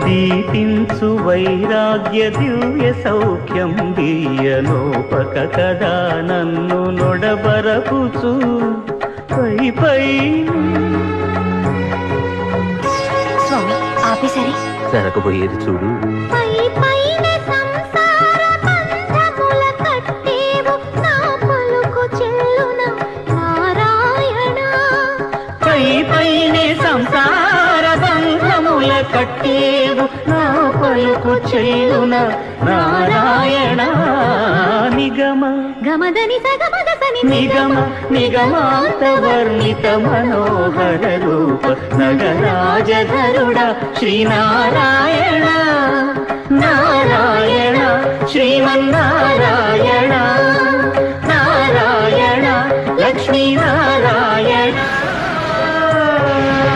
దీపించు వైరాగ్య దివ్య సౌఖ్యం దియ్యలోపక కదా నన్ను నొడబరపుచు పై పై. స్వామి ఆపేసరి జరగబోయేది చూడు. పై పైన సంసార బంధముల కట్టేవు నా పలుకు చెల్లున నారాయణ. పై పైనే సంసార బంధముల కట్టేవు నా పలుకు చెల్లున నారాయణ. నిగమ గమదని సగమగసని నిగమ నిగమాంత వర్ణిత మనోహర రూప నగరాజధరుడ శ్రీనారాయణ. నారాయణ శ్రీమన్నారాయణ నారాయణ లక్ష్మీనారాయణ.